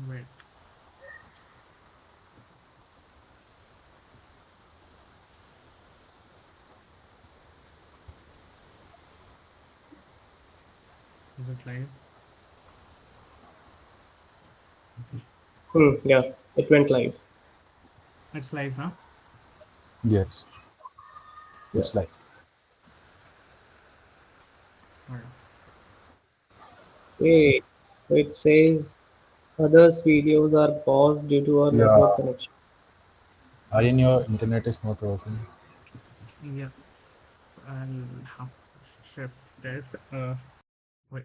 Wait. Is it live? Yeah, it went live. It's live, huh? Yes, Yeah. it's like Alright. Wait, so it says others' videos are paused due to our network yeah. connection. Aryan, your internet is not working. Yeah. I'll have to shift it. Wait.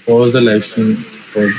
Pause the live stream. Pause.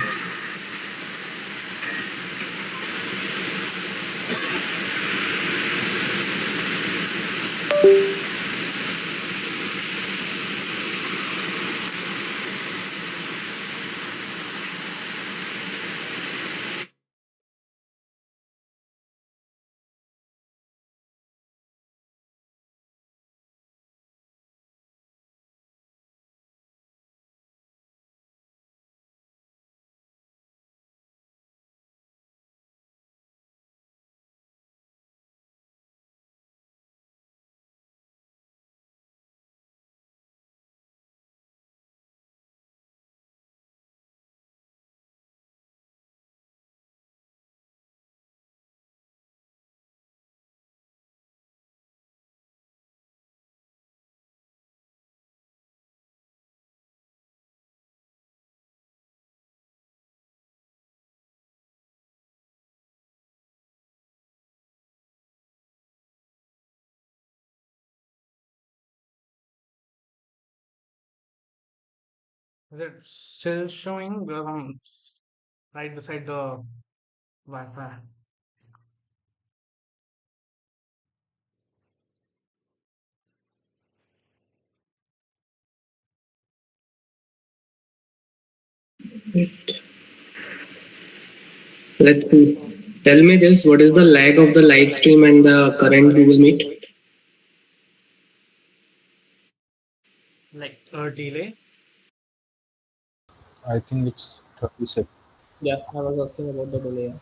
Is it still showing? Right beside the Wi-Fi. Let's see. Tell me this, what is the lag of the live stream and the current Google Meet? Like a delay. I think it's 30 seconds. Yeah, I was asking about the delay.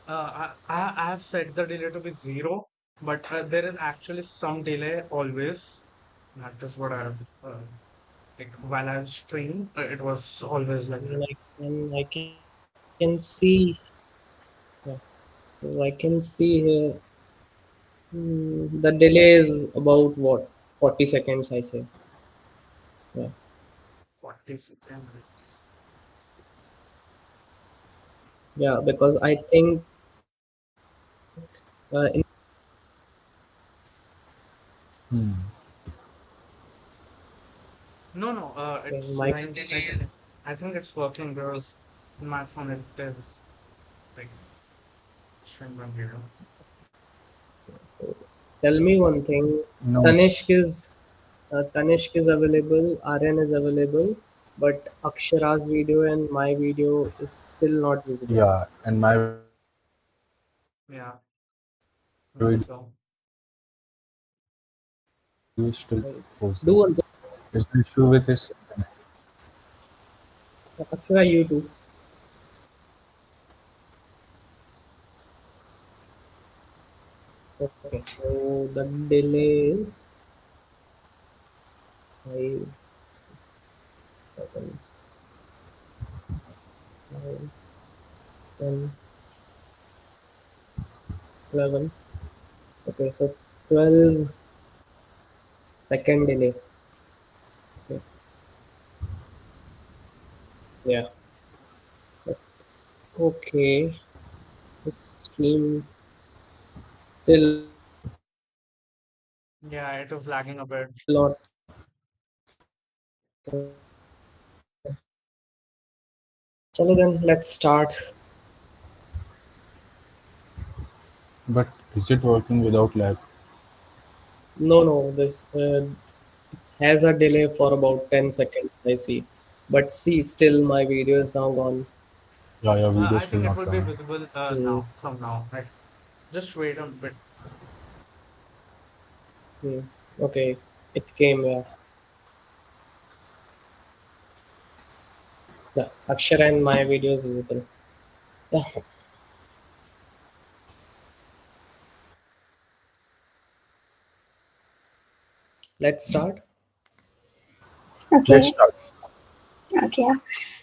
I have set the delay to be 0, but there is actually some delay always. That is what I have like while I stream. It was always like that. I can see, yeah, so I can see here the delay is about what 40 seconds. I say, yeah, 40 seconds. yeah, because I think in Hmm. No, no. It's my like I think it's working because in my phone it is like showing from here. so tell me one thing. No, Tanishk is Tanishk is available, Aryan is available, but Akshara's video and my video is still not visible. yeah, and my Yeah, video so is still Right. posted. Do one thing, It's the issue with his internet. Akshara, you too. Okay, so the delay is 5, 7, 9, 10, 11. Okay, so 12-second delay. Okay. Yeah. Okay. This stream still yeah, it is lagging a bit. not. Chalo then, let's start. But is it working without lag? No, no, this has a delay for about 10 seconds. I see. But see, still my video is now gone. Yeah, your video I is still think it not will be coming. visible Hmm. now from now. Right? Just wait a bit. Hmm. Okay, it came. Yeah, yeah. Akshara and my video is visible. Yeah, let's start. Let's Okay, start. okay.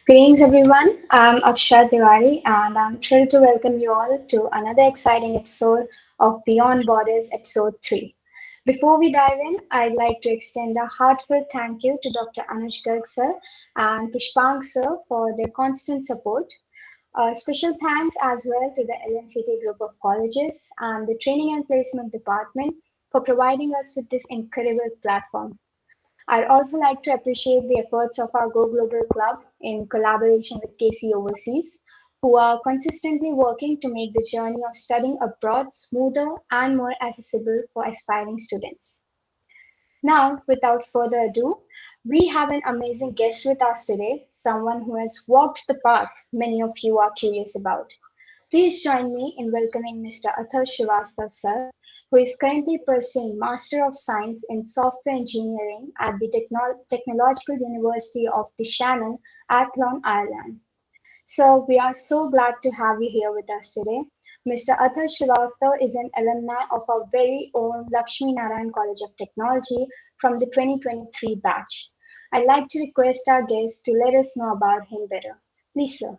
Greetings, everyone. I'm Akshay Tiwari, and I'm thrilled to welcome you all to another exciting episode of Beyond Borders, Episode 3. Before we dive in, I'd like to extend a heartfelt thank you to Dr. Anuj Garg sir and Pushpang sir for their constant support. Special thanks as well to the LNCT group of colleges and the Training and Placement Department for providing us with this incredible platform. I'd also like to appreciate the efforts of our Go Global Club in collaboration with KC Overseas, who are consistently working to make the journey of studying abroad smoother and more accessible for aspiring students. Now, without further ado, we have an amazing guest with us today, someone who has walked the path many of you are curious about. Please join me in welcoming Mr. Atharva Shrivastava sir, who is currently pursuing Master of Science in Software Engineering at the Technological University of the Shannon, Athlone, Ireland. So we are so glad to have you here with us today. Mr. Atharva Shrivastava is an alumni of our very own Lakshmi Narayan College of Technology from the 2023 batch. I'd like to request our guest to let us know about him better. Please, sir.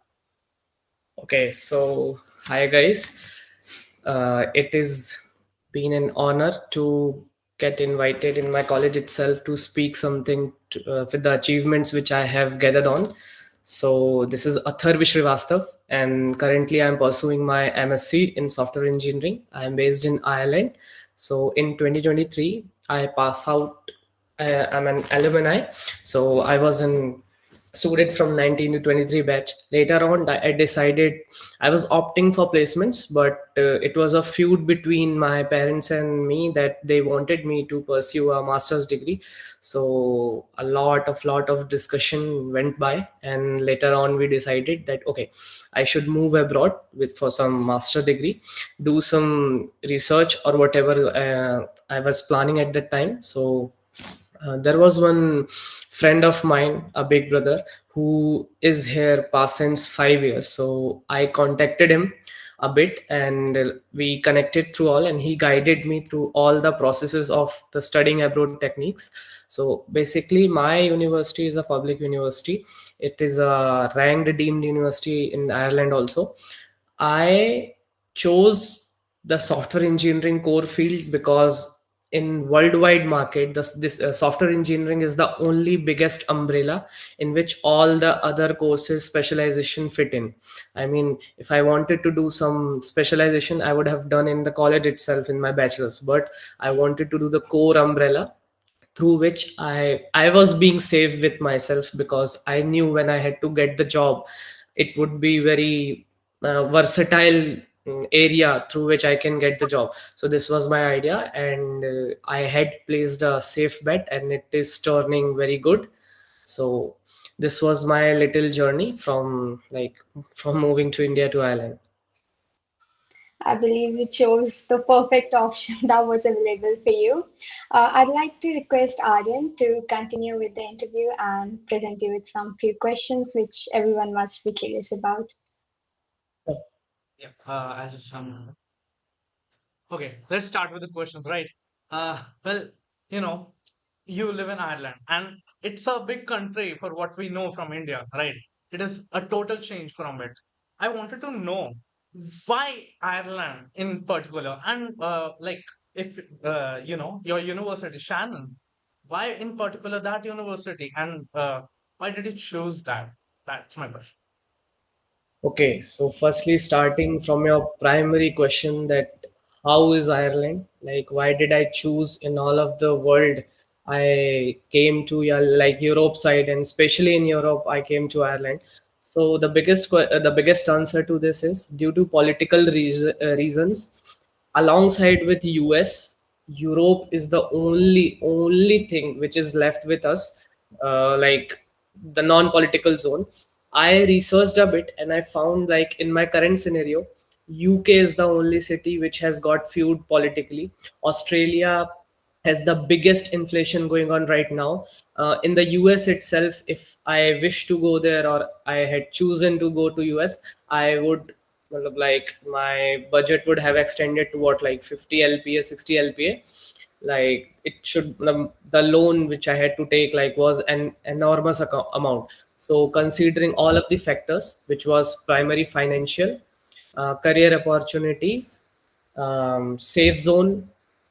Okay, so hi guys. It is been an honor to get invited in my college itself to speak something with the achievements which I have gathered on. So this is Atharva Shrivastava, and currently I'm pursuing my MSc in software engineering. I'm based in Ireland. So in 2023, I pass out. I'm an alumni. So I was an student from 19 to 23 batch. Later on, I decided I was opting for placements, but it was a feud between my parents and me that they wanted me to pursue a master's degree. So a lot of discussion went by, and later on we decided that okay, I should move abroad with for some master degree, do some research or whatever I was planning at that time. So there was one friend of mine, a big brother, who is here past since 5 years. So I contacted him a bit, and we connected through all, and he guided me through all the processes of the studying abroad techniques. So basically, my university is a public university. It is a ranked deemed university in Ireland also. I chose the software engineering core field because in worldwide market this software engineering is the only biggest umbrella in which all the other courses specialization fit in. I mean, if I wanted to do some specialization, I would have done in the college itself in my bachelor's, but I wanted to do the core umbrella through which I was being safe with myself, because I knew when I had to get the job, it would be very versatile area through which I can get the job. So this was my idea, and I had placed a safe bet, and it is turning very good. So this was my little journey from moving to India to Ireland. I believe you chose the perfect option that was available for you. I'd like to request Aryan to continue with the interview and present you with some few questions which everyone must be curious about. Yeah. I'll just Okay, let's start with the questions, right? Well, you know, you live in Ireland, and it's a big country for what we know from India, right? It is a total change from it. I wanted to know why Ireland in particular, and if your university, Shannon, why in particular that university, and why did you choose that? That's my question. Okay, so firstly, starting from your primary question, that how is Ireland? Like, why did I choose in all of the world? I came to, yeah, like Europe side, and especially in Europe, I came to Ireland. So the biggest answer to this is due to political reasons. Alongside with US, Europe is the only thing which is left with us. Like the non-political zone. I researched a bit and I found, like, in my current scenario, UK is the only city which has got feud politically. Australia has the biggest inflation going on right now. In the US itself, if I wish to go there, or I had chosen to go to US, I would, well, like, my budget would have extended to what, like 50 LPA, 60 LPA. Like, it should, the loan which I had to take, like, was an enormous amount. So considering all of the factors, which was primary financial, career opportunities, safe zone,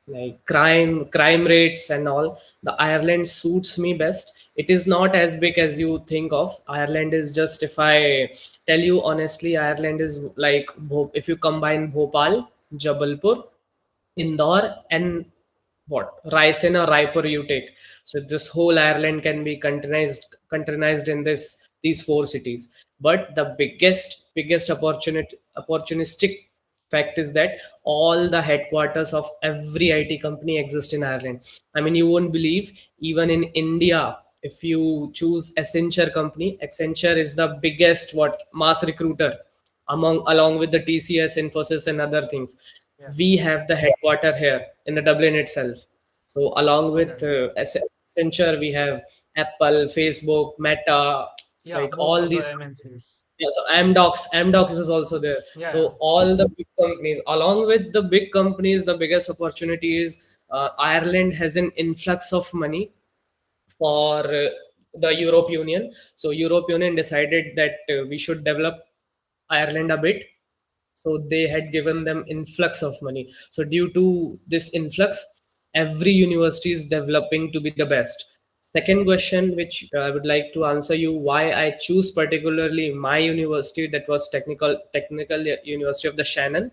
like crime rates and all, the Ireland suits me best. It is not as big as you think of. Ireland is just, if I tell you honestly, Ireland is like, if you combine Bhopal, Jabalpur, Indore, and what, Raisen or Raipur you take. So this whole Ireland can be containerized in these four cities. But the biggest opportunistic fact is that all the headquarters of every IT company exist in Ireland. I mean, you won't believe, even in India, if you choose Accenture is the biggest what mass recruiter along with the TCS, Infosys, and other things. Yeah. We have the headquarter here in the Dublin itself. So along with Okay. Accenture, we have Apple, Facebook, Meta, Yeah, like most all of the these. MNCs. Yeah, so Amdocs is also there. Yeah, yeah. So all the big companies, along with the big companies, the biggest opportunity is Ireland has an influx of money for the Europe Union. So Europe Union decided that we should develop Ireland a bit. So they had given them influx of money. So due to this influx, every university is developing to be the best. Second question, which I would like to answer you, why I choose particularly my university, that was technical University of the Shannon.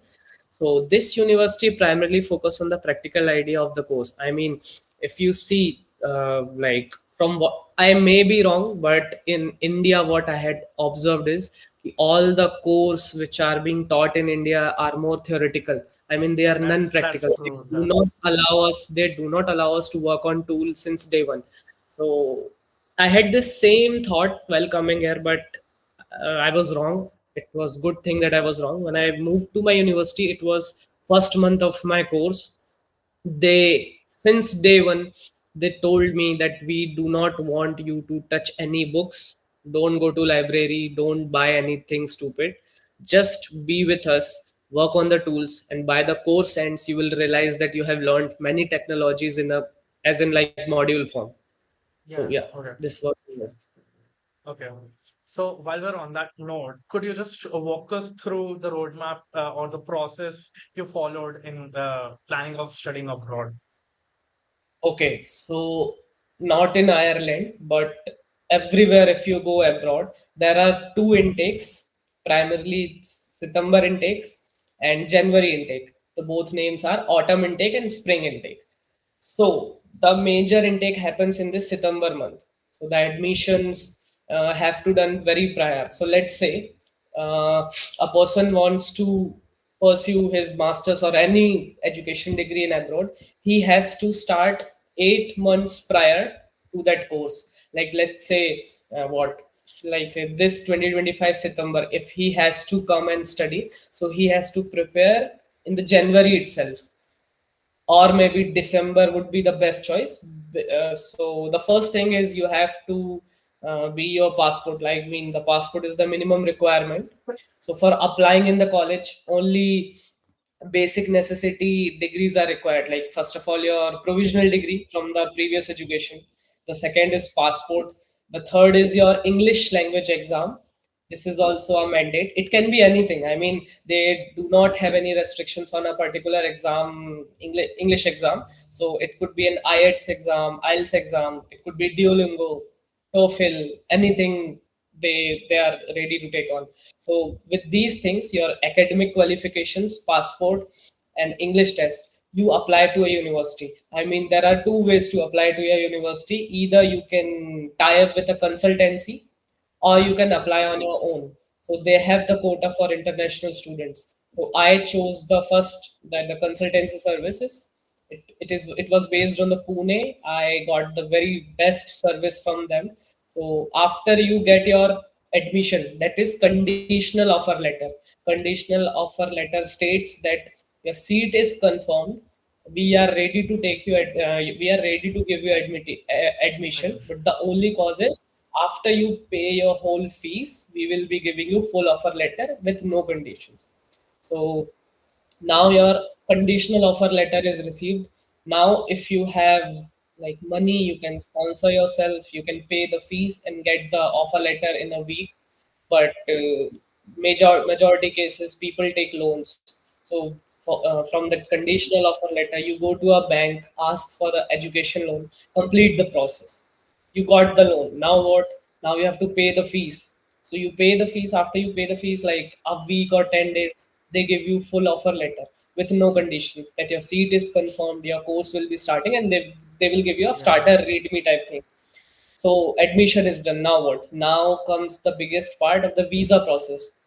So this university primarily focus on the practical idea of the course. I mean, if you see, like, from what I may be wrong, but in India, what I had observed is all the course which are being taught in India are more theoretical. I mean, they are That's non-practical. They true. do not That's allow us. They do not allow us to work on tools since day one. So I had this same thought while coming here, but I was wrong. It was good thing that I was wrong. When I moved to my university, it was first month of my course. They, since day one, they told me that we do not want you to touch any books. Don't go to library. Don't buy anything stupid. Just be with us. Work on the tools, and by the course ends, you will realize that you have learned many technologies in a, as in, like, module form. So yeah. yeah, Okay. this was. Okay. So while we're on that note, could you just walk us through the roadmap or the process you followed in the planning of studying abroad? Okay, so not in Ireland, but everywhere if you go abroad, there are two intakes, primarily September intakes and January intake. The both names are autumn intake and spring intake. So the major intake happens in this September month. So the admissions have to done very prior. So let's say a person wants to pursue his masters or any education degree in abroad, he has to start 8 months prior to that course. Like, let's say what, like, say this 2025 September, if he has to come and study, so he has to prepare in the January itself, or maybe December would be the best choice. So the first thing is you have to be your passport. Like, I mean, the passport is the minimum requirement. So for applying in the college, only basic necessity degrees are required. Like, first of all, your provisional degree from the previous education. The second is passport. The third is your English language exam. This is also a mandate. It can be anything. I mean, they do not have any restrictions on a particular exam, English exam. So it could be an IELTS exam, IELTS exam. It could be Duolingo, TOEFL, anything they are ready to take on. So with these things, your academic qualifications, passport, and English test, you apply to a university. I mean, there are two ways to apply to a university. Either you can tie up with a consultancy, or you can apply on your own. So they have the quota for international students. So I chose the first, the consultancy services. It was based on the Pune. I got the very best service from them. So after you get your admission, that is conditional offer letter. Conditional offer letter states that your seat is confirmed. We are ready to take you. We are ready to give you admission. Admission. But the only cause is after you pay your whole fees, we will be giving you full offer letter with no conditions. So now your conditional offer letter is received. Now if you have like money, you can sponsor yourself, you can pay the fees and get the offer letter in a week. But majority cases people take loans. So from the conditional offer letter, you go to a bank, ask for the education loan, complete the process, you got the loan. Now what? Now you have to pay the fees. So you pay the fees. After you pay the fees, like a week or 10 days, they give you full offer letter with no conditions, that your seat is confirmed, your course will be starting, and they will give you a Yeah. starter read me type thing. So admission is done. Now what? Now comes the biggest part of the visa process.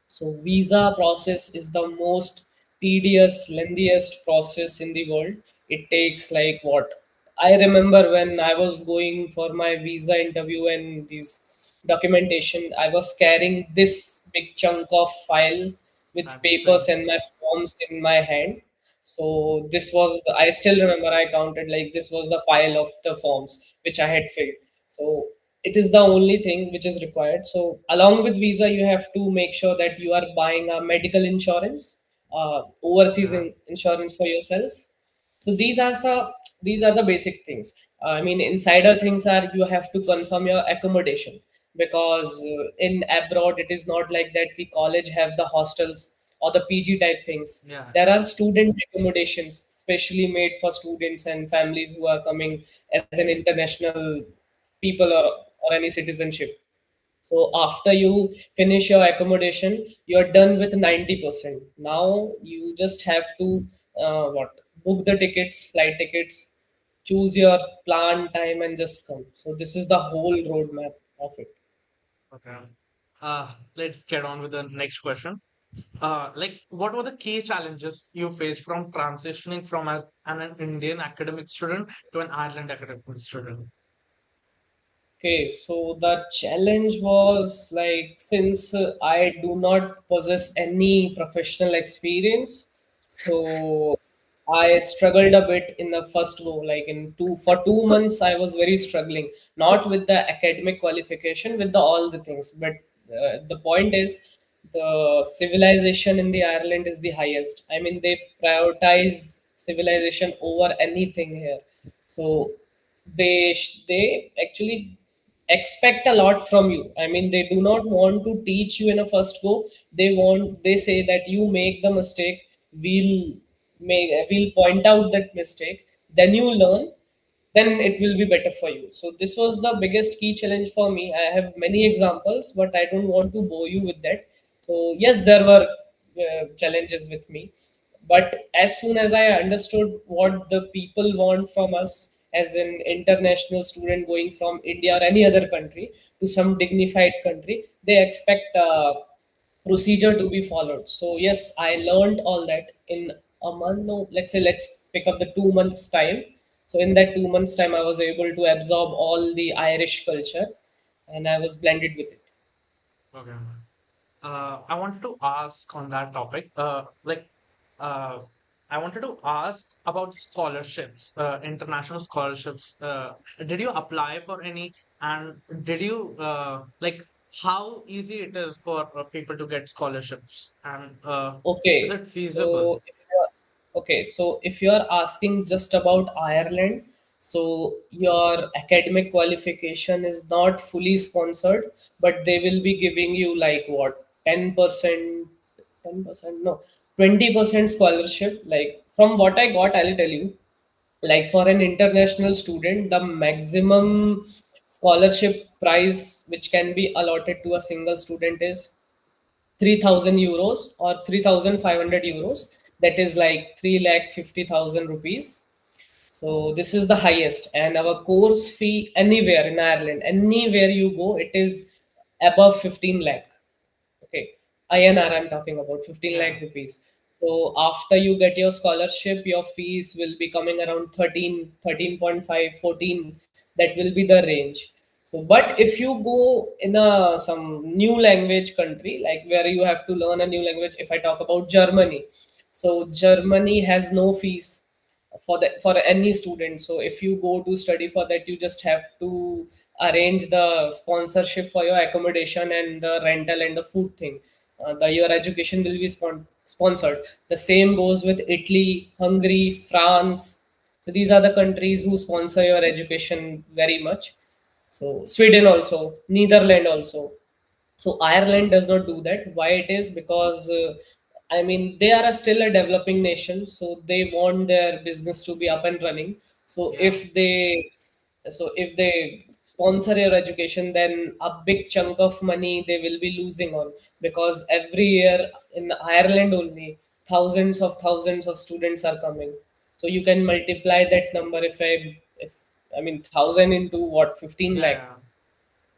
So visa process is the most tedious, lengthiest process in the world. It takes like what? I remember when I was going for my visa interview and this documentation, I was carrying this big chunk of file with That's papers big. and my forms in my hand. So this was, I still remember I counted like this was the pile of the forms which I had filled. So it is the only thing which is required. So along with visa, you have to make sure that you are buying a medical insurance, overseas Yeah. insurance for yourself. So these are the basic things. I mean, insider things are you have to confirm your accommodation, because in abroad it is not like that. The college have the hostels or the PG type things. Yeah. There are student accommodations specially made for students and families who are coming as an international people, or any citizenship. So after you finish your accommodation, you're done with 90%. Now you just have to what book the tickets, flight tickets, choose your plan time, and just come. So this is the whole roadmap of it. Okay. Let's get on with the next question. Like, what were the key challenges you faced from transitioning from as an Indian academic student to an Ireland academic student? Okay, so the challenge was like, since I do not possess any professional experience, so I struggled a bit in the first go. Like in two for 2 months, I was very struggling, not with the academic qualification, with the all the things. But the point is, the civilization in the Ireland is the highest. I mean, they prioritize civilization over anything here. So they actually expect a lot from you. I mean, they do not want to teach you in a first go. They say that you make the mistake, we'll we'll point out that mistake, then you learn, then it will be better for you. So this was the biggest key challenge for me. I have many examples, but I don't want to bore you with that. So yes, there were challenges with me, but as soon as I understood what the people want from us as an international student going from India or any other country to some dignified country, they expect procedure to be followed. So yes, I learned all that in a month. No, let's pick up the 2 months time. So in that 2 months time, I was able to absorb all the Irish culture, and I was blended with it. Okay. I wanted to ask on that topic, uh, I wanted to ask about scholarships, international scholarships. Did you apply for any, and did you like how easy it is for people to get scholarships, and Okay, is it feasible? so if you are asking just about Ireland, so your academic qualification is not fully sponsored, but they will be giving you like what, 10%, 10%, no, 20% scholarship. Like from what I got, I'll tell you, like for an international student, the maximum scholarship price which can be allotted to a single student is 3,000 euros or 3,500 euros. That is like 3,50,000 rupees. So this is the highest, and our course fee anywhere in Ireland, anywhere you go, it is above 15 lakh. Okay, INR I'm talking about, 15 Yeah. lakh rupees. So after you get your scholarship, your fees will be coming around 13, 13.5, 14. That will be the range. So, but if you go in a some new language country, like where you have to learn a new language, if I talk about Germany, so Germany has no fees for any student. So if you go to study for that, you just have to arrange the sponsorship for your accommodation and the rental and the food thing. Your education will be sponsored. The same goes with Italy, Hungary, France. So these are the countries who sponsor your education very much. So Sweden also, Netherlands also. So Ireland does not do that. Why it is? Because I mean they are still a developing nation, so they want their business to be up and running. So Yeah. if they sponsor your education, then a big chunk of money they will be losing on, because every year in Ireland only thousands of students are coming. So you can multiply that number. If I mean 1,000 into what, 15 Yeah. lakh, Yeah.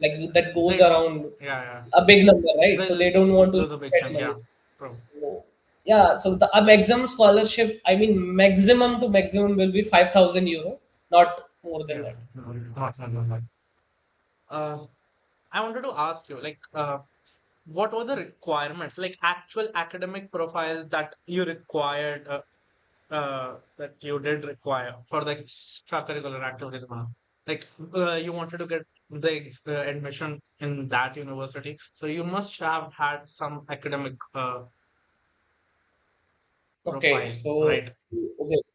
like that goes They got. around Yeah. Yeah. a big number, right? So They'll they don't want to lose lose a big that chunk. money. Yeah. True. So yeah, so the a maximum scholarship, I mean maximum to maximum will be 5,000 euro, not more than Yeah. that. Not more than that. I wanted to ask you, like, what were the requirements, like actual academic profile that you required, that you did require for the extracurricular activities, ma'am? Like, you wanted to get the admission in that university, so you must have had some academic Okay, profile, so right?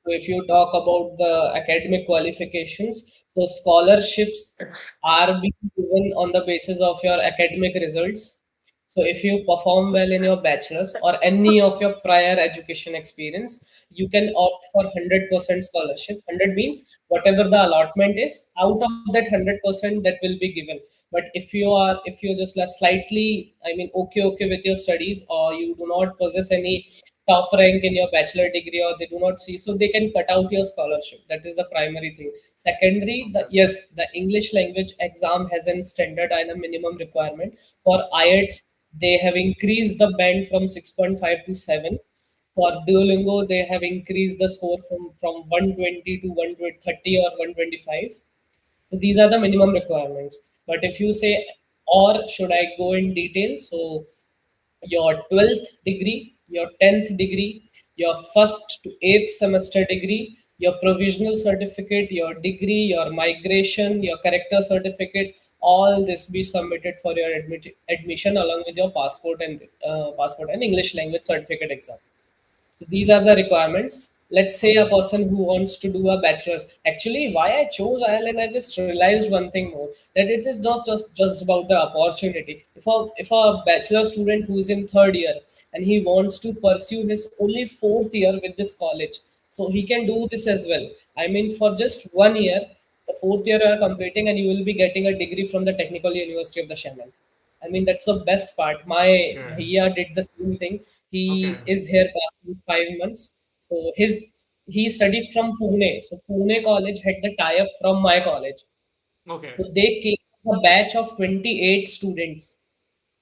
if you talk about the academic qualifications, so scholarships are being given on the basis of your academic results. So if you perform well in your bachelor's or any of your prior education experience, you can opt for 100% scholarship. 100 means whatever the allotment is, out of that 100% that will be given. But if you're just like slightly, I mean, okay with your studies, or you do not possess any top rank in your bachelor degree, or they do not see, so they can cut out your scholarship. That is the primary thing. Secondary, the Okay. yes, the English language exam has a standard and a minimum requirement. For IELTS, they have increased the band from 6.5 to 7. For Duolingo, they have increased the score from 120 to 130 or 125. So these are the minimum requirements. But if you say, or should I go in detail? So your 12th degree, your 10th degree, your first to 8th semester degree, your provisional certificate, your degree, your migration, your character certificate, all this be submitted for your admission along with your passport and English language certificate exam. So these are the requirements. Let's say a Okay. person who wants to do a bachelor's. Actually, why I chose Ireland, I just realized one thing more, that it is not just about the opportunity. If a bachelor student who is in third year and he wants to pursue his only fourth year with this college, so he can do this as well. I mean, for just 1 year, the fourth year you are completing, and you will be getting a degree from the Technical University of the Shannon. I mean, that's the best part. My Okay. Bhaiya did the same thing. Okay. He is here past 5 months. So he studied from Pune. So Pune College had the tie-up from my college. Okay. So they came a batch of 28 students.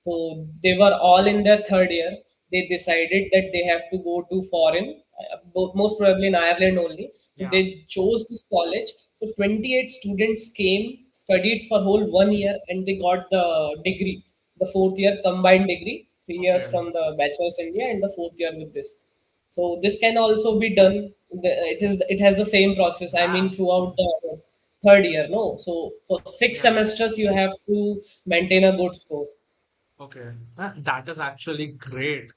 So they were all in their third year. They decided that they have to go to foreign, most probably in Ireland only. So Yeah. they chose this college. So 28 students came, studied for whole 1 year, and they got the degree, the fourth year combined degree, 3 years Okay. from the bachelor's India and the fourth year with this. So this can also be done. It has the same process. I Yeah. mean, throughout the third year, no. So for six Yeah. semesters, you have to maintain a good score. Okay. That is actually great.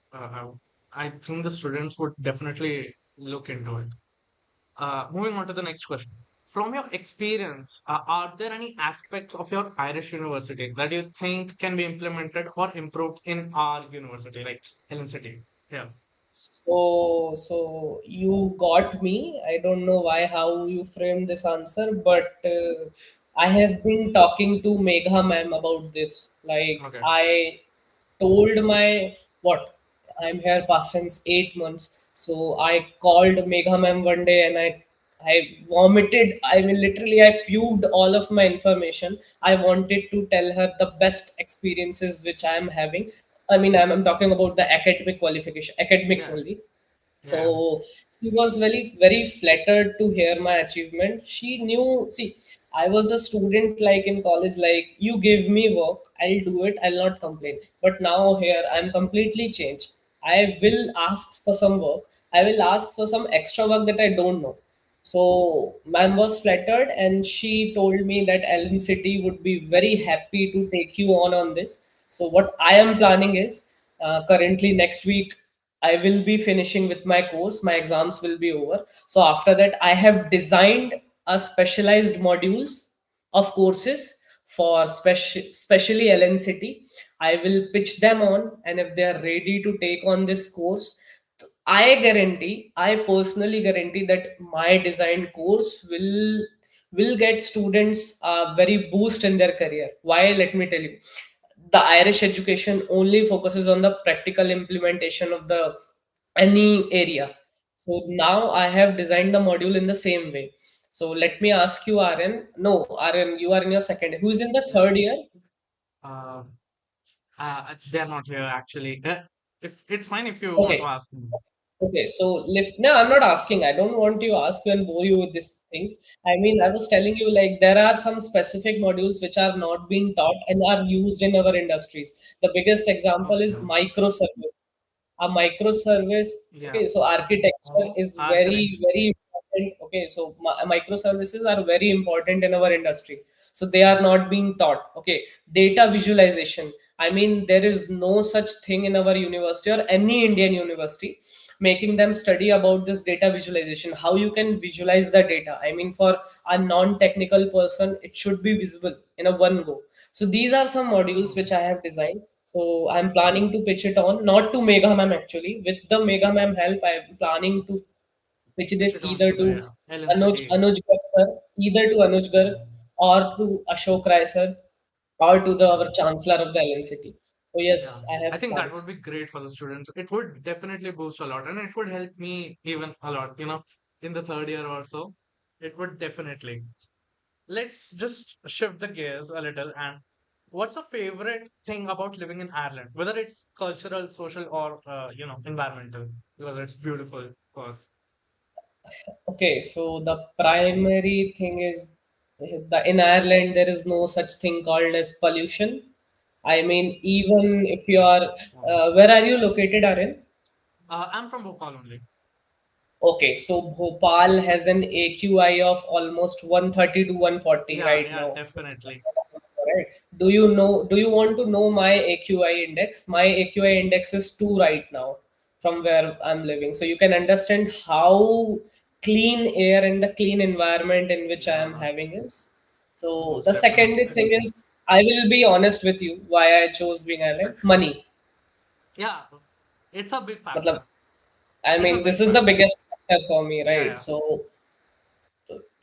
I think the students would definitely look into it. Moving on to the next question. From your experience, are there any aspects of your Irish university that you think can be implemented or improved in our university, like LNCT? Yeah. So you got me. I don't know why, how you framed this answer, but I have been talking to Megha ma'am about this. Like Okay. I told my what I'm here past since 8 months. So I called Megha ma'am one day and I vomited. I mean, literally, I puked all of my information. I wanted to tell her the best experiences which I am having. I mean, I'm talking about the academic qualification, academics Yeah. only. Yeah. So she was very, very flattered to hear my achievement. She knew, see, I was a student like in college, like you give me work, I'll do it, I'll not complain. But now here I'm completely changed. I will ask for some work. I will ask for some extra work that I don't know. So ma'am was flattered and she told me that LNCT would be very happy to take you on this. So what I am planning is currently next week I will be finishing with my course. My exams will be over. So after that, I have designed a specialized modules of courses for specially LNCT. I will pitch them on, and if they are ready to take on this course, I personally guarantee that my designed course will get students a very boost in their career. Why? Let me tell you. The Irish education only focuses on the practical implementation of the any area. So now I have designed the module in the same way. So let me ask you, Aryan. No, Aryan, you are in your second. Who is in the Yeah. third year? Uh, they're not here actually. If it's fine if you want to Okay. ask me. Okay, so lift. No, I'm not asking. I don't want to ask you and bore you with these things. I mean, I was telling you like there are some specific modules which are not being taught and are used in our industries. The biggest example Okay. is microservice. A microservice. Yeah. Okay, so architecture is very, Architecture. very important. Okay, so microservices are very important in our industry. So they are not being taught. Okay, data visualization. I mean, there is no such thing in our university or any Indian university making them study about this data visualization, how you can visualize the data. I mean, for a non-technical person, it should be visible in a one go. So these are some modules which I have designed. So I'm planning to pitch it on, not to Mega Ma'am actually. With the Mega Ma'am help, I'm planning to pitch Pitch this it on either to the to LNCT. Anuj Garg sir, either to Anuj Garg or to Ashok Rai sir, or to the our Chancellor of the LNCT. So Yeah, yes, I I have think that would plans. be great for the students. It would definitely boost a lot, and it would help me even a lot, in the third year or so. It would definitely. Let's just shift the gears a little. And what's a favorite thing about living in Ireland? Whether it's cultural, social, or environmental, because it's beautiful, of course. Okay, so the primary thing is the in Ireland there is no such thing called as pollution. I mean, even if you are, Wow. where are you located, Aryan? I'm from Bhopal only. Okay, so Bhopal has an AQI of almost 130 to 140 Yeah, right yeah, now. definitely. Right. Do you want to know my AQI index? My AQI index is 2 right now from where I'm living. So you can understand how clean air and the clean environment in which I am Yeah, having is. So most the second definitely. thing is I will be honest with you why I chose being island. Money. Yeah, it's a big Matlab, factor. I It's a mean, this big is the factor. biggest factor for me, Yeah, right? yeah. So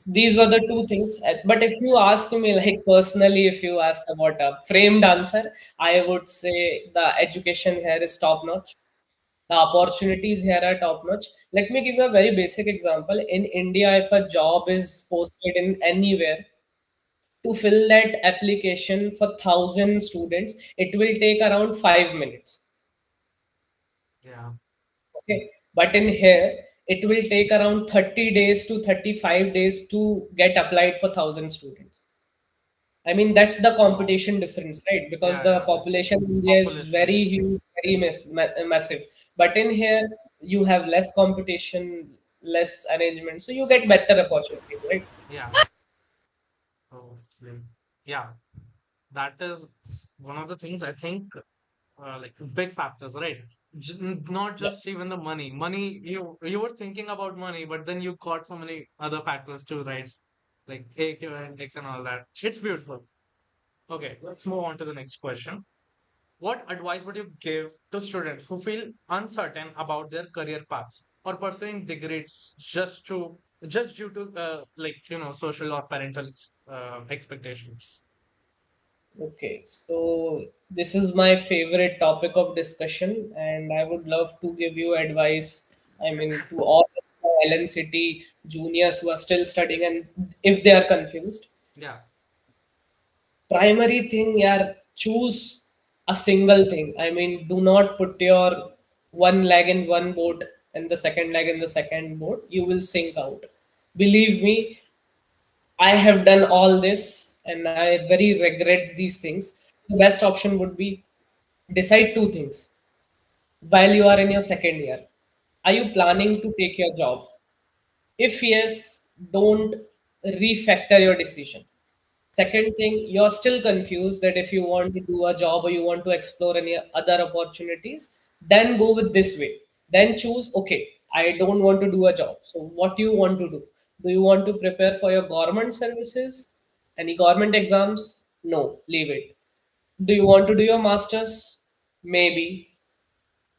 these were the two things. But if you ask me, like personally, if you ask about a framed answer, I would say the education here is top notch. The opportunities here are top notch. Let me give you a very basic example. In India, if a job is posted in anywhere, to fill that application for 1,000 students, it will take around 5 minutes. Yeah. Okay, but in here, it will take around 30 days to 35 days to get applied for 1,000 students. I mean, that's the Wow. competition difference, right? Because Yeah, the yeah. population in India is Population. very huge, very massive. But in here, you have less competition, less arrangement, so you get better opportunities, right? Yeah. Okay. Yeah. That is one of the things I think, like big factors, right? Not Yeah. just even the money. Money, you were thinking about money, but then you got so many other factors too, right? Like AQ index and all that. It's beautiful. Okay, let's move on to the next question. What advice would you give to students who feel uncertain about their career paths or pursuing degrees just due to social or parental expectations? Okay, so this is my favorite topic of discussion, and I would love to give you advice. I mean, to all LNCT juniors who are still studying, and if they are confused, Yeah, primary thing, yeah, choose a single thing. I mean, do not put your one leg in one boat and the second leg in the second boat. You will sink out. Believe me, I have done all this and I very regret these things. The best option would be decide two things while you are in your second year. Are you planning to take your job? If yes, don't refactor your decision. Second thing, you're still confused that if you want to do a job or you want to explore any other opportunities, then go with this way. Then choose, okay, I don't want to do a job. So, what do you want to do? Do you want to prepare for your government services? Any government exams? No, leave it. Do you want to do your master's? Maybe.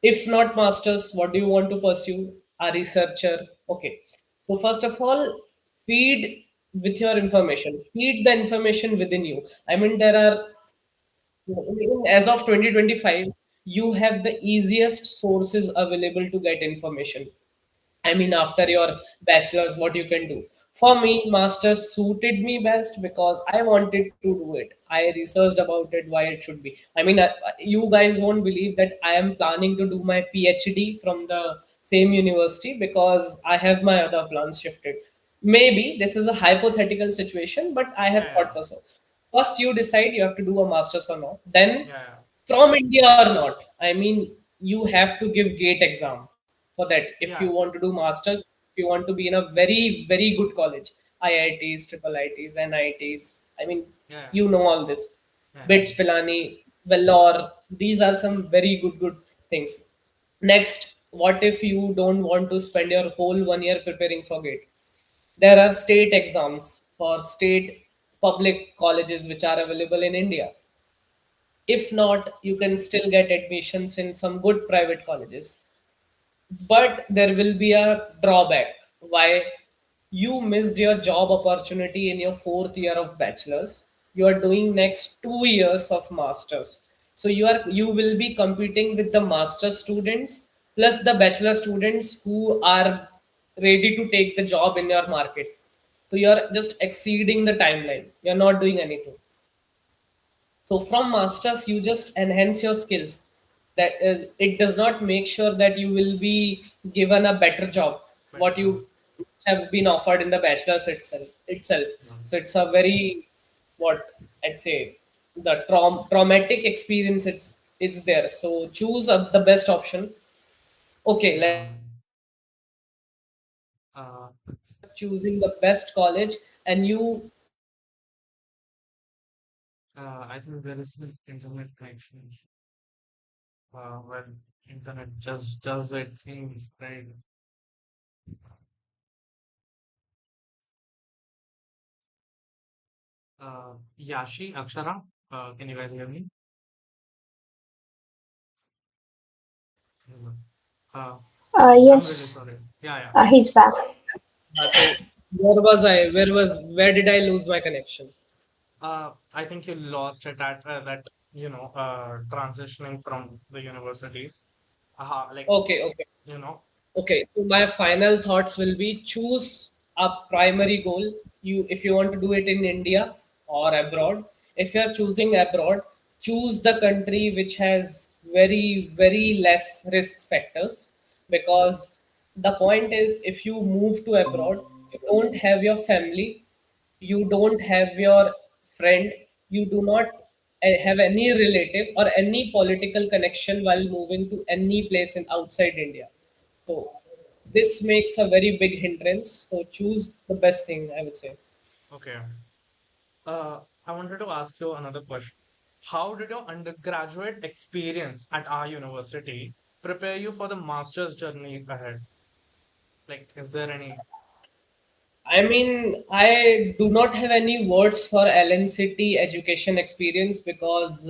If not masters, what do you want to pursue? A researcher. Okay. So first of all, feed with your information. Feed the information within you. I mean, there are, as of 2025, you have the easiest sources available to get information. I mean, after your bachelor's, what you can do. For me, master's suited me best because I wanted to do it. I researched about it, why it should be. I mean, you guys won't believe that I am planning to do my PhD from the same university because I have my other plans shifted. Maybe this is a hypothetical situation, but I have Yeah, thought yeah, for so. First, you decide you have to do a master's or not. Then, yeah, from India or not. I mean, you have to give GATE exam for that. If you yeah, want to do masters, if you want to be in a very good college, IITs, triple ITs, NITs. I mean, yeah, you know all this. yeah, BITS, Pilani, Vellore. These are some very good things. Next, what if you don't want to spend your whole 1 year preparing for GATE? There are state exams for state public colleges which are available in India. If not, you can still get admissions in some good private colleges. But there will be a drawback. Why? You missed your job opportunity in your fourth year of bachelor's. You are doing next 2 years of masters. So you will be competing with the master students plus the bachelor students who are ready to take the job in your market. So you are just exceeding the timeline. You're not doing anything. So from masters, you just enhance your skills. That it does not make sure that you will be given a better job better what job. you have been offered in the bachelor's itself. So it's a very what I'd say the traumatic experience it's there. So choose the best option. Okay, Yeah. let's say you are Uh, choosing the best college and you I think there is an internet connection. Well, internet just does it things, right? Yashi, Akshara, can you guys hear me? Uh, I'm really Yes, sorry. Yeah, yeah. he's back. so where was I? Where did I lose my connection? I think you lost it at that, transitioning from the universities. Like, Okay. you know, Okay, so my final thoughts will be choose a primary goal. If you want to do it in India or abroad. If you are choosing abroad, choose the country which has very less risk factors because the point is if you move to abroad, you don't have your family, you don't have your friend, you do not have any relative or any political connection while moving to any place in outside India. So this makes a very big hindrance. So choose the best thing, I would say. okay. I wanted to ask you another question. How did your undergraduate experience at our university prepare you for the master's journey ahead? Like, is there any? I mean, I do not have any words for LNCT education experience because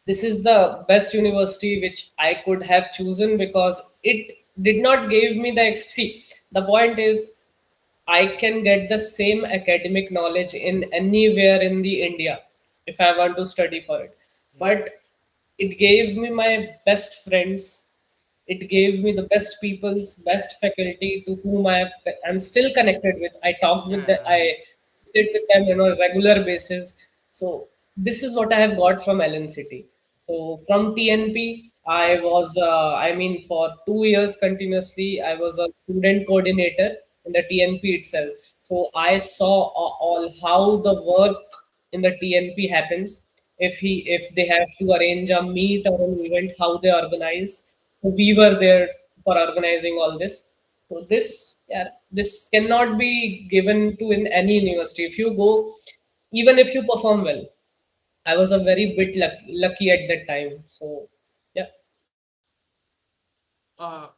this is the best university which I could have chosen because it did not give me the see. The point is, I can get the same academic knowledge in anywhere in the India if I want to study for it. Yeah, But it gave me my best friends. It gave me the best people's best faculty to whom I'm still connected with. I talk with them. yeah, I sit with them on a regular basis. So this is what I have got from LNCT. So from TNP, I was, I mean, for 2 years continuously, I was a student coordinator in the TNP itself. So I saw all how the work in the TNP happens. If they have to arrange a meet or an event, how they organize. So we were there for organizing all this. So this, yeah, this cannot be given to in any university. If you go, even if you perform well, I was a very bit lucky at that time. So yeah. Uh,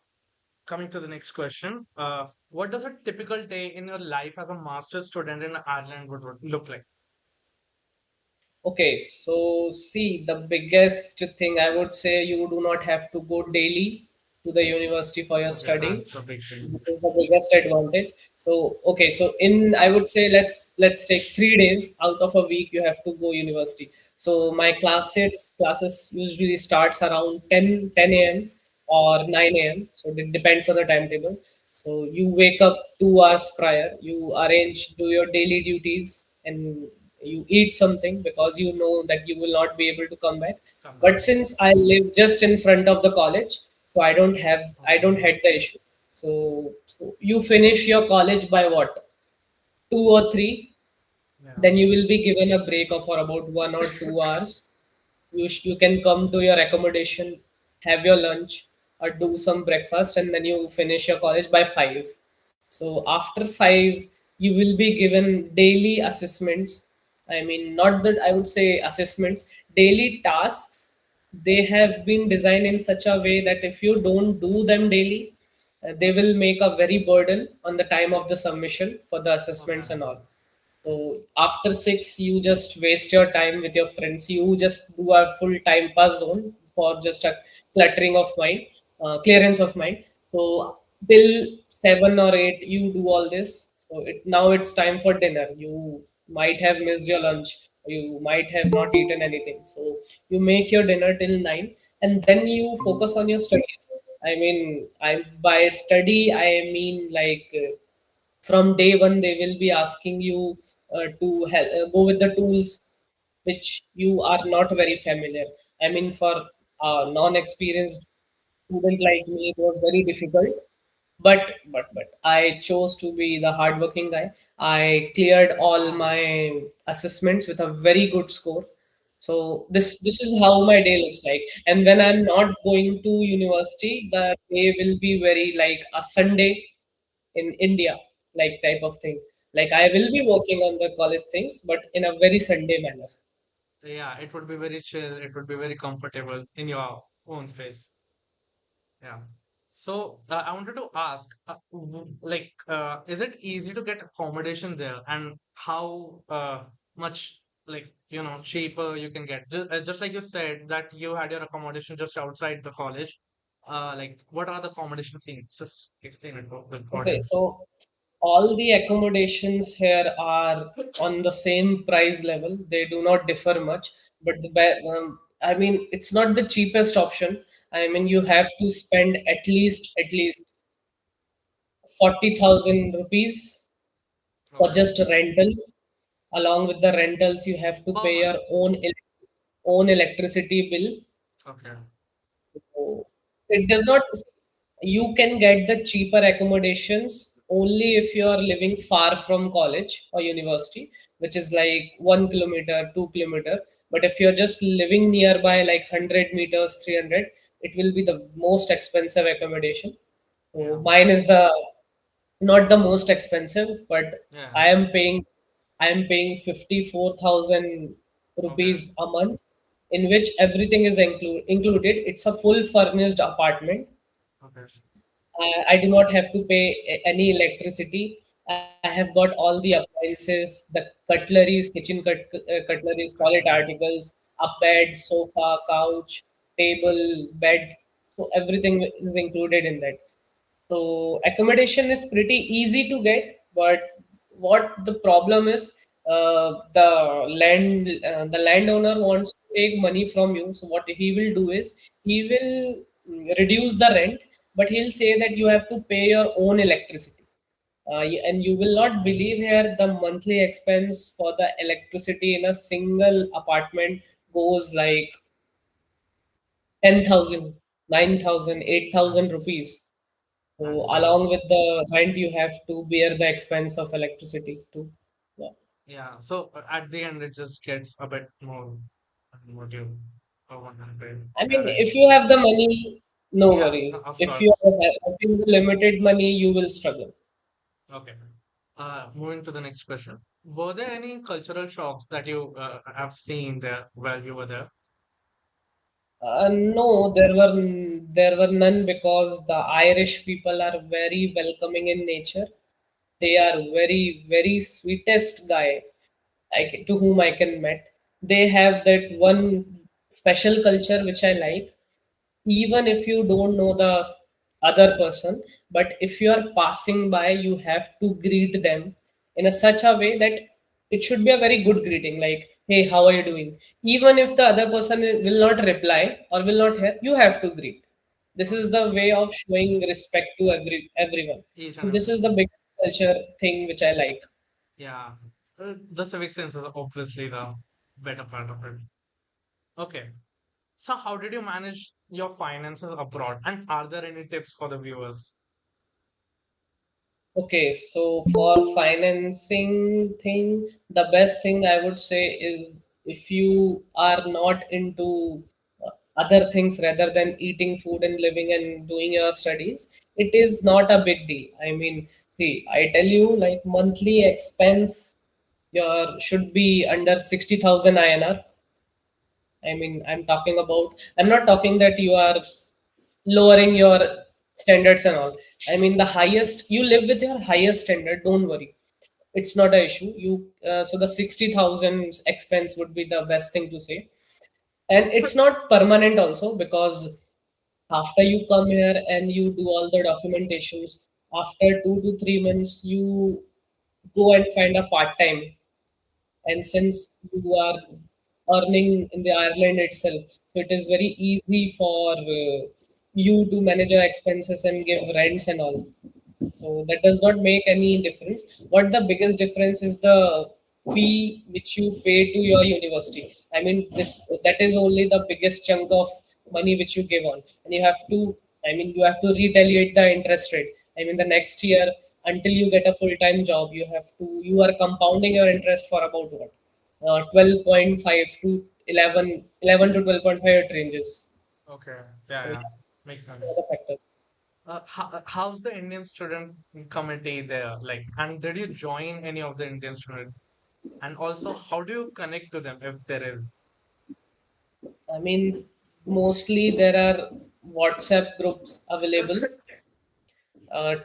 Coming to the next question, what does a typical day in your life as a master's student in Ireland would look like? Okay, so see, the biggest thing I would say, you do not have to go daily to the university for your Okay, studying. that's a big thing. This is the biggest advantage. So okay, so in, I would say, let's take 3 days out of a week you have to go university. So my classes usually starts around 10 a.m. or 9 a.m. So it depends on the timetable. So you wake up 2 hours prior, you arrange, do your daily duties, and you eat something because you know that you will not be able to come back. Come back. But since I live just in front of the college, so I don't Okay. had the issue. So you finish your college by what, 2 or 3, Yeah. then you will be given a break of for about 1 or 2 hours. You can come to your accommodation, have your lunch, or do some breakfast, and then you finish your college by 5. So after 5, you will be given daily assessments. I mean, not that I would say assessments, daily tasks. They have been designed in such a way that if you don't do them daily, they will make a very burden on the time of the submission for the assessments Okay. and all. So after 6, you just waste your time with your friends. You just do a full time pass zone for just a cluttering of mind, clearance of mind. So till 7 or 8, you do all this. So now it's time for dinner. You might have missed your lunch. You might have not eaten anything. So you make your dinner till 9, and then you focus on your studies. I mean, I by study I mean like. From day one they will be asking you to go with the tools which you are not very familiar. I mean, for a non-experienced student like me, it was very difficult. But I chose to be the hardworking guy. I cleared all Wow. my assessments with a very good score. So this is how my day looks like. And when I'm not going to university, the day will be very like a Sunday in India, like type of thing. Like I will be working on the college things, but in a very Sunday manner. Yeah, it would be very chill. It would be very comfortable in your own space. Yeah. So I wanted to ask, is it easy to get accommodation there, and how much, cheaper you can get? Just like you said that you had your accommodation just outside the college. What are the accommodation scenes? Just explain it to the Okay, audience. so all the accommodations here are on the same price level. They do not differ much, but I mean, it's not the cheapest option. I mean, you have to spend at least 40,000 rupees for Okay. just rental. Along with the rentals, you have to Per pay month. your own electricity bill. Okay. So it does not. You can get the cheaper accommodations only if you are living far from college or university, which is like 1 kilometer, 2 kilometer. But if you're just living nearby, like 100 meters, 300, it will be the most expensive accommodation. So Yeah. mine is the not the most expensive, but Yeah. I am paying I am paying 54,000 Okay. rupees a month, in which everything is included. It's a full furnished apartment. Okay. I do not have to pay any electricity. I have got all the appliances, the cutleries, cutleries, toilet articles, a bed, sofa, couch, table, bed. So everything is included in that. So accommodation is pretty easy to get, but what the problem is, the landowner wants to take money from you. So what he will do is he will reduce the rent, but he'll say that you have to pay your own electricity. And you will not believe here the monthly expense for the electricity in a single apartment goes like 10,000, 9,000, 8,000 Nice. rupees. So That's great. along with the rent, you have to bear the expense of electricity too. Yeah. Yeah. So at the end, it just gets a bit more than what you 100. I Yeah, mean, right. if you have the money, no Yeah, worries. of If you course. are having limited money, you will struggle. Okay. Moving to the next question. Were there any cultural shocks that you have seen there while you were there? No, there were none because the Irish people are very welcoming in nature. They are very sweetest guy to whom I can met. They have that one special culture which I like. Even if you don't know the other person, but if you are passing by, you have to greet them in a such a way that it should be a very good greeting, like, hey, how are you doing? Even if the other person will not reply or will not hear, you have to greet. This is Okay. the way of showing respect to everyone. Each and This is everyone. the big culture thing which I like. Yeah. The civic sense is obviously the better part of it. Okay. So how did you manage your finances abroad? And are there any tips for the viewers? Okay, so for financing thing, the best thing I would say is if you are not into other things rather than eating food and living and doing your studies, it is not a big deal. I mean, see, I tell you, like monthly expense, your should be under 60,000 INR. I mean, I'm not talking that you are lowering your standards and all. I mean, the highest, you live with your highest standard, don't worry. It's not an issue. So the 60,000 expense would be the best thing to say. And it's not permanent also because after you come here and you do all the documentations, after 2 to 3 months, you go and find a part time, and since you are earning in the Ireland itself, so it is very easy for you to manage your expenses and give rents and all. So that does not make any difference. What the biggest difference is the fee which you pay to your university. I mean, this that is only the biggest chunk of money which you give on, and you have to. I mean, you have to retaliate the interest rate. I mean, the next year until you get a full time job, you are compounding your interest for about what 12.5 to 11 to 12.5 it ranges. Okay. Yeah, So yeah. yeah, Makes these are sense. the factors. How's the Indian student committee there? Like, and did you join any of the Indian student? And also, how do you connect to them if there is? I mean, mostly there are WhatsApp groups available.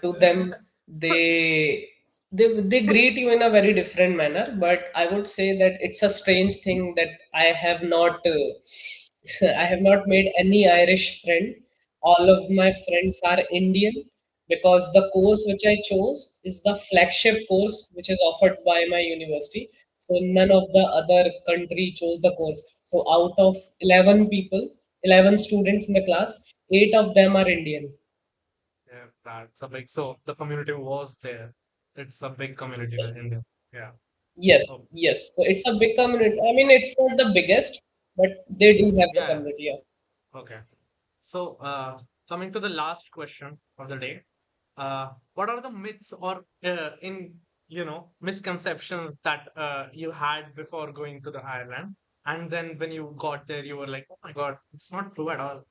To them, they greet you in a very different manner. But I would say that it's a strange thing that I have not I have not made any Irish friend. All of my friends are Indian because the course which I chose is the flagship course which is offered by my university. So none of the other country chose the course. So out of 11 people, 11 students in the class, 8 of them are Indian. Yeah, that's a big. So the community was there. It's a big community in Yes. India. Yeah. Yes, Oh, yes. So it's a big community. I mean, it's not the biggest, but they do have the yeah. community. Yeah. Okay. So, coming to the last question of the day, what are the myths or misconceptions that you had before going to the Ireland, and then when you got there, you were like, "Oh my God, it's not true at all."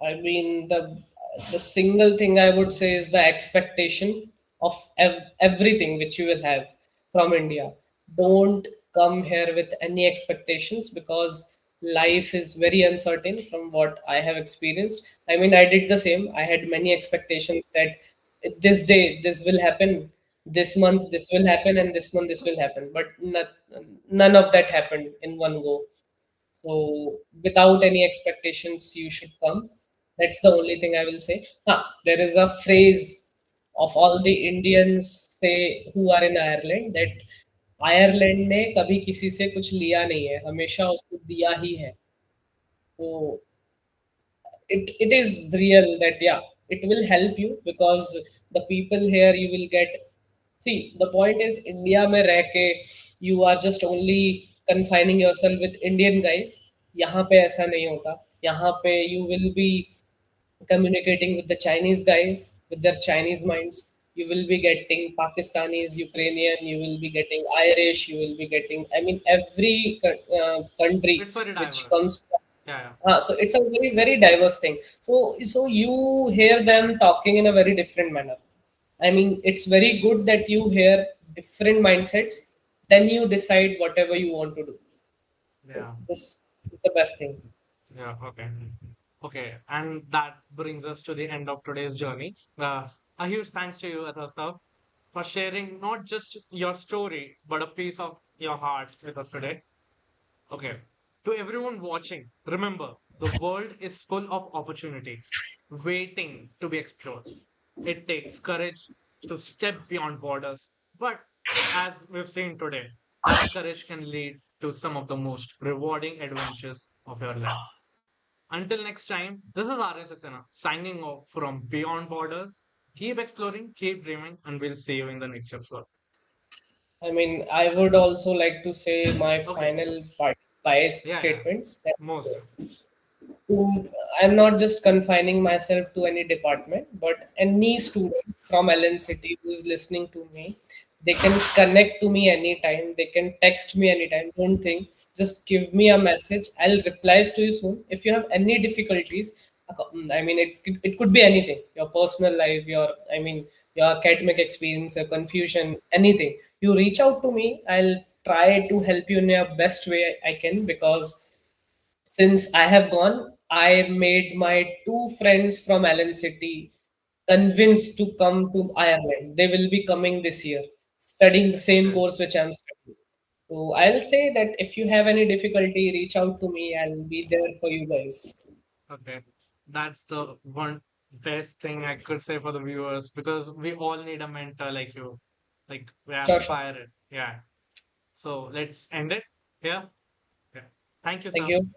I mean, the single thing I would say is the expectation of everything which you will have from India. Don't come here with any expectations because life is very uncertain from what I have experienced. I mean, I did the same. I had many expectations that this day this will happen, this month this will happen, and this month this will happen. But none of that happened in one go. So without any expectations, you should come. That's the only thing I will say. There is a phrase of all the Indians say who are in Ireland that Ireland ने कभी किसी से कुछ लिया नहीं है, हमेशा उसको दिया ही है. तो it is real that yeah, it will help you because the people here you will get. See, the point is India में रह के you are just only confining yourself with Indian guys. यहाँ पे ऐसा नहीं होता. यहाँ पे you will be communicating with the Chinese guys with their Chinese minds. You will be getting Pakistanis, Ukrainian. You will be getting Irish. You will be getting. I mean, every country It's very which diverse. comes. Yeah, So it's a very diverse thing. So you hear them talking in a very different manner. I mean, it's very good that you hear different mindsets. Then you decide whatever you want to do. yeah, So yeah, this is the best thing. yeah. Okay. Okay, and that brings us to the end of today's journey. A huge thanks to you, Atharva, for sharing not just your story, but a piece of your heart with us today. Okay, to everyone watching, remember the world is full of opportunities waiting to be explored. It takes courage to step beyond borders, but as we've seen today, that courage can lead to some of the most rewarding adventures of your life. Until next time, this is Arya Saxena signing off from Beyond Borders. Keep exploring, keep dreaming, and we'll see you in the next episode. I mean, I would also like to say my Okay. final biased Yeah, yeah. statements that Most. to, I'm not just confining myself to any department, but any student from LNCT who is listening to me, they can connect to me anytime. They can text me anytime. Don't think. Just give me a message. I'll reply to you soon. If you have any difficulties, I mean, it could be anything. Your personal life, I mean, your academic experience, your confusion, anything. You reach out to me. I'll try to help you in your best way I can, because since I have gone, I made my two friends from Allen City convinced to come to Ireland. They will be coming this year, studying the same Okay. course which I'm studying. So I'll say that if you have any difficulty, reach out to me. I'll be there for you guys. Okay. That's the one best thing I could say for the viewers because we all need a mentor like you. Like we Sure, sure. aspire it. Yeah. So let's end it. Yeah. Yeah. Thank you, Thank sir. you.